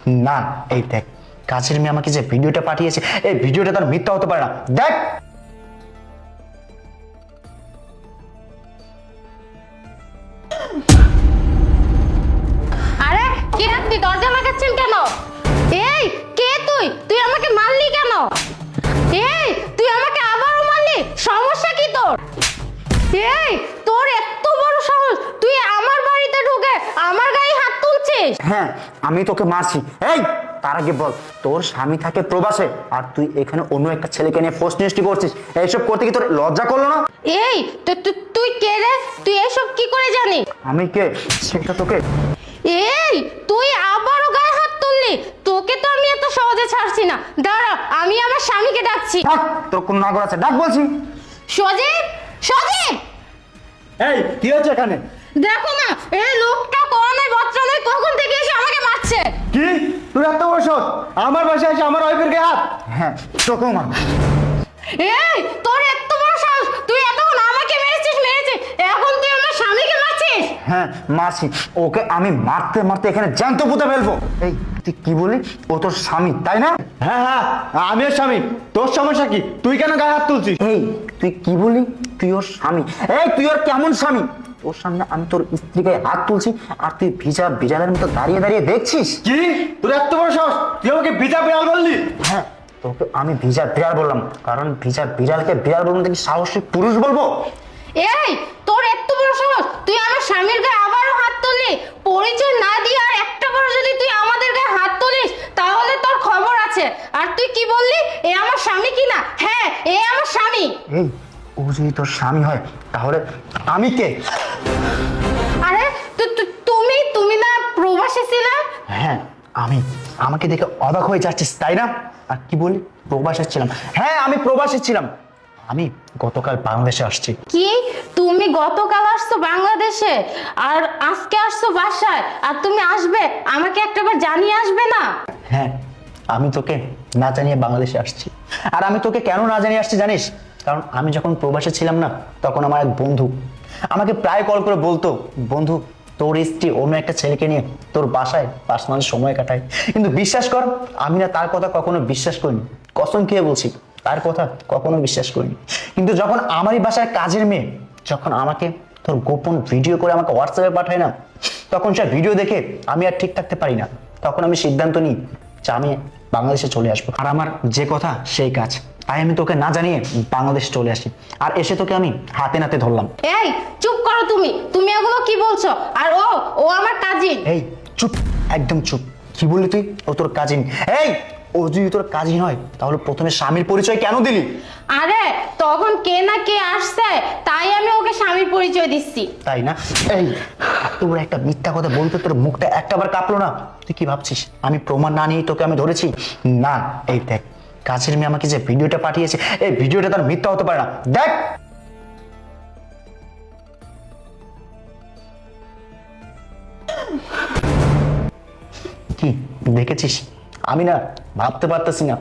না, এই দেখ, কাছের মেয়ে আমাকে যে ভিডিওটা পাঠিয়েছে, এই ভিডিওটা তার মিথ্যা হতে পারে না। দেখ, আরে কি আপনি দরজা লাগাচ্ছেন কেন? এই কে তুই? তুই আমাকে মারলি কেন? এই তুই আমাকে আবারও মারলি, সমস্যা কি তোর? এই তোর এত বড় সাহস, তুই আমার বাড়িতে ঢুকে আমার গায়ে হাত তুলছিস? হ্যাঁ, আমি তোকে মারছি। এই, তার আগে বল, তোর স্বামী থাকে প্রবাসে আর তুই এখানে অন্য একটা ছেলেকে নিয়ে পোস্ট নিউজটি করছিস। এইসব করতে কি তোর লজ্জা করলো না? এই তুই কে রে? তুই এসব কি করে জানিস? আমি কে সেটা তোকে। এই তুই আবারও গায়ে হাত তুললি, তোকে তো আমি এত সহজে ছাড়ছি না। দাঁড়া, আমি আমার স্বামীকে ডাকছি। ডাক, তোর কোন নাগর আছে, ডাক বলছি। সজীব, সজীব, এই কি হচ্ছে এখানে? দেখো না, এই লোকটা কোনায় বাচ্চা নয়, কখন থেকে এসে আমাকে মারছে। কি তুই এত বড় সৎ আমার বাসায় এসে আমার ওয়াইফের গায়ে হাত? হ্যাঁ, তোকেও মার। এই তোর এত বড় সাহস, তুই এতক্ষণ আমাকে মেরেছিস, এখন তুই আমার স্বামীকে মারছিস? হ্যাঁ, মারছি। ওকে আমি মারতে মারতে এখানে জ্যান্ত পুঁতে ফেলবো। এই তুই কি বলি? ও তোর স্বামী তাই না? হ্যাঁ হ্যাঁ, আমি ওর স্বামী। তোর সমস্যা কি? তুই কেন গায়ে হাত তুলছিস? এই তুই কি বলি? তুই ওর স্বামী? এই তুই ওর কেমন স্বামী? তোর সামনে আমি তোর স্ত্রী গায়ে হাত তুলছি আর তুই ভিজা বিড়ালের মতো দাঁড়িয়ে দাঁড়িয়ে দেখছিস? কি তোর এত বড় সাহস? তুই আমাকে ভিজা বিড়াল বললি? হ্যাঁ, তোকে আমি ভিজা বিড়াল বললাম, কারণ ভিজা বিড়ালকে বিড়াল বলবো দেখি সাহসী পুরুষ বলবো? এই তোর এত বড় সাহস, তুই আমার স্বামীর গায়ে আবারও হাত তুললি। পরিচয় না দিয়ে আর একটা বার যদি তুই আমাদের গায়ে হাত তুলিস, তাহলে তোর খবর আছে। আর তুই কি বললি, এ আমার স্বামী কিনা? হ্যাঁ, এ আমার স্বামী। এই, ও যদি তোর স্বামী হয় তাহলে আমি কে? আরে তুমি না প্রবাসী ছিলে? হ্যাঁ, আমাকে দেখে অবাক হয়ে যাচ্ছিস তাই না? আর কি বলি, প্রবাসে ছিলাম? হ্যাঁ, আমি প্রবাসে ছিলাম। আমি গতকাল বাংলাদেশে আসছি। কি তুমি গতকাল আসছো বাংলাদেশে আর আজকে আসছো বাসায়? আর তুমি আসবে, আমাকে একটাবার জানিয়ে আসবে না? হ্যাঁ, আমি তোকে না জানিয়ে বাংলাদেশে আসছি। আর আমি তোকে কেন না জানিয়ে আসছি জানিস? কারণ আমি যখন প্রবাসে ছিলাম না, তখন আমার এক বন্ধু আমাকে প্রায় কল করে বলতো, বন্ধু তোর স্ত্রী অন্য একটা ছেলেকে নিয়ে তোর বাসায় পার্সোনাল সময় কাটায়। কিন্তু বিশ্বাস কর, আমি না তার কথা কখনো বিশ্বাস করিনি। কসম খেয়ে বলছি, তার কথা কখনো বিশ্বাস করিনি। কিন্তু যখন আমারই বাসায় কাজের মেয়ে যখন আমাকে তোর গোপন ভিডিও করে আমাকে হোয়াটসঅ্যাপে পাঠায় না, তখন সে ভিডিও দেখে আমি আর ঠিক থাকতে পারি না। তখন আমি সিদ্ধান্ত নিই যে আমি বাংলাদেশে চলে আসবো, আর আমার যে কথা সেই কাজ। তাই আমি তোকে না জানিয়ে বাংলাদেশে চলে আসি, আর এসে তোকে আমি হাতে নাতে ধরলাম। এই চুপ করো, তুমি এগুলো কি বলছো? আর ও আমার কাজিন। এই চুপ, একদম চুপ। কি বললি তুই? ও তোর কাজিন? এই, ও যদি তোর কাজিন হয় তাহলে প্রথমে স্বামীর পরিচয় কেন দিলি? আরে তখন কে না কে আসছে, তাই আমি ওকে স্বামীর পরিচয় দিচ্ছি। তাই না? এই এত বড় একটা মিথ্যা কথা বলতে তোর মুখটা একটাবার কাঁপলো না? তুই কি ভাবছিস আমি প্রমাণ না নিয়ে তোকে আমি ধরেছি? না, এই দেখ, কাছের মেয়ে আমাকে যে ভিডিওটা পাঠিয়েছে, এই ভিডিওটা তার মিথ্যা হতে পারে না। দেখ, কি দেখেছিস? আমি না ভাবতে পারতেছি না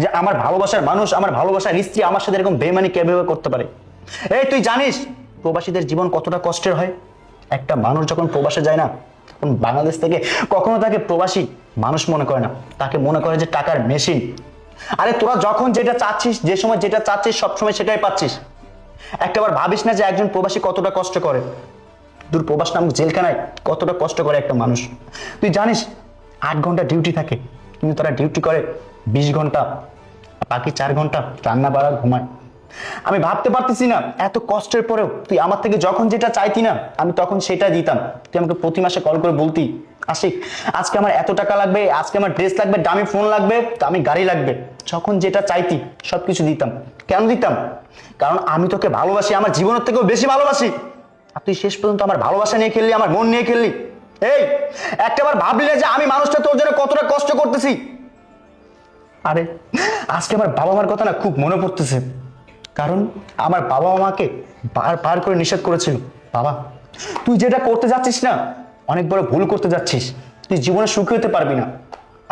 যে আমার ভালোবাসার মানুষ, আমার ভালোবাসার স্ত্রী আমার সাথে এরকম বেইমানি কিভাবে করতে পারে। এই তুই জানিস প্রবাসীদের জীবন কতটা কষ্টের হয়? একটা মানুষ যখন প্রবাসে যায় না, তখন বাংলাদেশ থেকে কখনো তাকে প্রবাসী মানুষ মনে করে না, তাকে মনে করে যে টাকার মেশিন। আরে তোরা যখন যেটা চাচ্ছিস, যে সময় যেটা চাচ্ছিস, সবসময় সেটাই পাচ্ছিস। একটাবার ভাবিস না যে একজন প্রবাসী কতটা কষ্ট করে? দূর প্রবাস নামক জেলখানায় কতটা কষ্ট করে একটা মানুষ। তুই জানিস 8 ঘন্টা ডিউটি থাকে, কিন্তু তারা ডিউটি করে 20 ঘন্টা, বাকি 4 ঘন্টা রান্না বাড়া ঘুমায়। আমি ভাবতে পারতেছি না, এত কষ্টের পরেও তুই আমার থেকে যখন যেটা চাইতি না, আমি তখন সেটা দিতাম। তুই আমাকে প্রতি মাসে কল করে বলতি, আশিক আজকে আমার এত টাকা লাগবে, আজকে আমার ড্রেস লাগবে, দামি ফোন লাগবে, দামি গাড়ি লাগবে। যখন যেটা চাইতি সবকিছু দিতাম। কেন দিতাম? কারণ আমি তোকে ভালোবাসি, আমার জীবনের থেকেও বেশি ভালোবাসি। আর তুই শেষ পর্যন্ত আমার ভালোবাসা নিয়ে খেললি, আমার মন নিয়ে খেললি। এই একটাবার ভাবলি না যে আমি মানুষটা তোর জন্য কতটা কষ্ট করতেছি? আরে আজকে আমার বাবা মার কথা না খুব মনে পড়তেছে, কারণ আমার বাবা আমাকে বার করে নিষেধ করেছিল, বাবা তুই যেটা করতে যাচ্ছিস না, অনেক বড় ভুল করতে যাচ্ছিস, তুই জীবনে সুখী হতে পারবি না।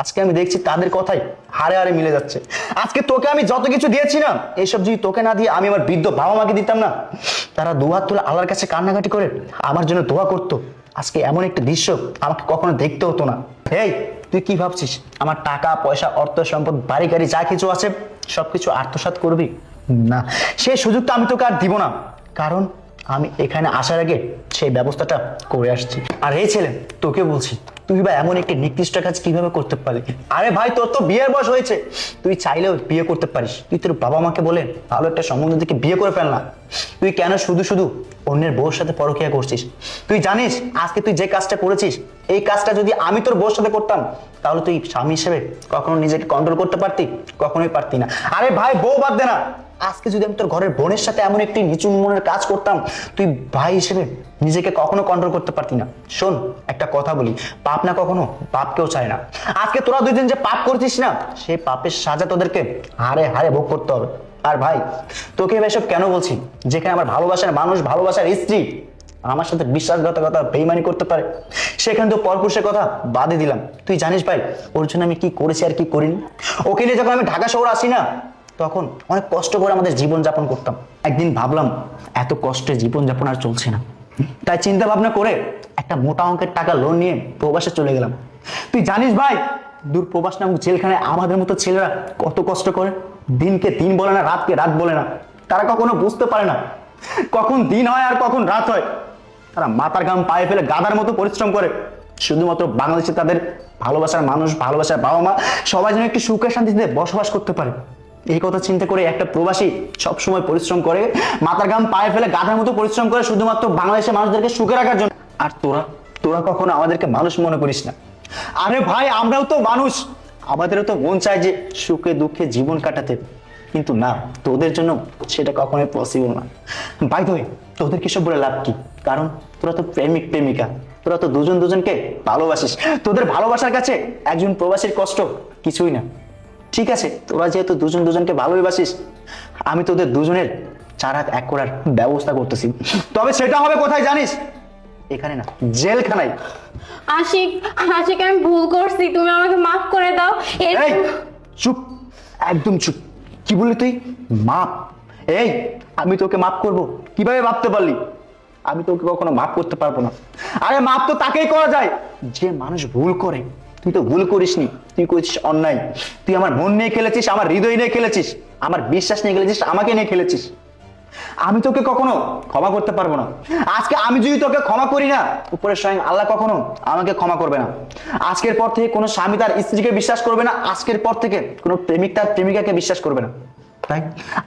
আজকে আমি দেখছি তাদের কথাই হারে হারে মিলে যাচ্ছে। আজকে তোকে আমি যত কিছু দিয়েছি না, এইসব যদি তোকে না দিয়ে আমি আমার বৃদ্ধ বাবা মাকে দিতাম না, তারা দুহাত তুলে আল্লাহর কাছে কান্নাকাটি করে আমার জন্য দোয়া করতো, আজকে এমন একটা দৃশ্য আমাকে কখনো দেখতে হতো না। এই তুই কি ভাবছিস আমার টাকা পয়সা অর্থ সম্পদ বাড়ি গাড়ি যা কিছু আছে সবকিছু আত্মসাৎ করবি? না, সেই সুযোগটা আমি তোকে আর দিব না, কারণ আমি এখানে আসার আগে সেই ব্যবস্থাটা করে আসছি। আর এই ছেলে, তোকে বলছি, তুই বা এমন একটি নিকৃষ্ট কাজ কিভাবে করতে পারলি? আরে ভাই, তোর তো বিয়ের বয়স হয়েছে, তুই চাইলেও বিয়ে করতে পারিস। তুই তোর বাবা মাকে বলে ভালো একটা সম্বন্ধ থেকে বিয়ে করে ফেল না। তুই কেন শুধু শুধু অন্যের বউর সাথে পরকীয়া করছিস? তুই জানিস আজকে তুই যে কাজটা করেছিস, এই কাজটা যদি আমি তোর বউর সাথে করতাম তাহলে তুই স্বামী হিসেবে কখনো নিজেকে কন্ট্রোল করতে পারতি? কখনোই পারতি না। আরে ভাই, বউ বাদ দে না, আজকে যদি আমি তোর ঘরের বোনের সাথে এমন একটি নিচু মনের কাজ করতাম, তুই ভাই হিসেবে নিজেকে কখনো কন্ট্রোল করতে পারতি না। শোন, একটা কথা বলি, পাপ না কখনো বাপকেও চায় না। আজকে তোরা দুইজন যে পাপ করছিস না, সেই পাপের সাজা তোদেরকে হারে হারে ভোগ করতে হবে। আর ভাই, তোকে এসব কেন বলছি? যেখানে আমার ভালোবাসার মানুষ, ভালোবাসার স্ত্রী আমার সাথে বিশ্বাসঘাতকতা বেইমানি করতে পারে, সেখানে তো পরপুরুষের কথা বাদই দিলাম। তুই জানিস ভাই, ওর জন্য আমি কি করেছি আর কি করিনি? ওকে নিয়ে যখন আমি ঢাকা শহর আসি না, তখন অনেক কষ্ট করে আমাদের জীবন যাপন করতাম। একদিন ভাবলাম এত কষ্টে জীবন যাপন আর চলছে না, তাই চিন্তা ভাবনা করে একটা মোটা অঙ্কের টাকা লোন নিয়ে প্রবাসে চলে গেলাম। তুই জানিস ভাই, দূর প্রবাস নামক জেলখানায় আমাদের মতো ছেলেরা কত কষ্ট করে। দিনকে দিন বলে না, রাতকে রাত বলে না। তারা কখনো বুঝতে পারে না কখন দিন হয় আর কখন রাত হয়। তারা মাথার ঘাম পায়ে ফেলে গাধার মতো পরিশ্রম করে, শুধুমাত্র বাংলাদেশে তাদের ভালোবাসার মানুষ, ভালোবাসার বাবা মা সবাই যেন একটু সুখে শান্তিতে বসবাস করতে পারে। এই কথা চিন্তা করে একটা প্রবাসী সবসময় পরিশ্রম করে, মাথার ঘাম পায়ে ফেলে গাধার মতো পরিশ্রম করে, শুধুমাত্র বাংলাদেশের মানুষদেরকে সুখে রাখার জন্য। আর তোরা তোরা কখনো আমাদেরকে মানুষ মনে করিস না। আরে ভাই, আমরাও তো মানুষ, আমাদেরও তো মন চায় যে সুখে দুঃখে জীবন কাটাতে, কিন্তু না, তোদের জন্য সেটা কখনোই পসিবল না। বাই দ্য ওয়ে, তোদের কিসব বলে লাভ কি? কারণ তোরা তো প্রেমিক প্রেমিকা, তোরা তো দুজন দুজনকে ভালোবাসিস। তোদের ভালোবাসার কাছে একজন প্রবাসীর কষ্ট কিছুই না। ঠিক আছে, তোরা যেহেতু দুজন দুজনকে ভালোবাসিস, আমি তোদের দুজনের 4 হাত এক করার ব্যবস্থা করতেছি। তবে সেটা হবে কোথায় জানিস? এখানে না, জেলখানায়। আশিক, আশিক, আমি ভুল করছি, তুমি আমাকে মাফ করে দাও। এই চুপ, একদম চুপ। কি বললি তুই? মাপ? এই, আমি তোকে মাফ করব? কিভাবে ভাবতে পারলি? আমি তোকে কখনো মাফ করতে পারবো না। আরে মাফ তো তাকেই করা যায় যে মানুষ ভুল করে। তুই তো ভুল করিসনি, তুই করেছিস অন্যায়। তুই আমার মন নিয়ে খেলেছিস, আমার হৃদয় নিয়ে খেলেছিস, আমার বিশ্বাস নিয়ে খেলেছিস, আমাকে নিয়ে খেলেছিস। আমি তোকে কখনো ক্ষমা করতে পারবো না। আজকে আমি যদি তোকে ক্ষমা করি না, উপরের স্বয়ং আল্লাহ কখনো আমাকে ক্ষমা করবে না। আজকের পর থেকে কোনো স্বামী তার স্ত্রীকে বিশ্বাস করবে না, আজকের পর থেকে কোনো প্রেমিক তার প্রেমিকাকে বিশ্বাস করবে না। তাই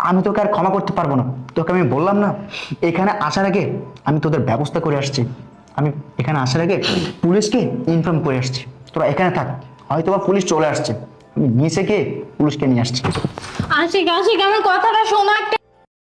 আমি তোকে আর ক্ষমা করতে পারবো না। তোকে আমি বললাম না, এখানে আসার আগে আমি তোদের ব্যবস্থা করে আসছি। আমি এখানে আসার আগে পুলিশকে ইনফর্ম করে আসছি, তোরা এখানে থাক। হয়তো বা পুলিশ চলে আসছে, আমি নিচে গিয়ে পুলিশকে নিয়ে আসছি। আশিক, আশিক, আমার কথাটা শোনো একটা।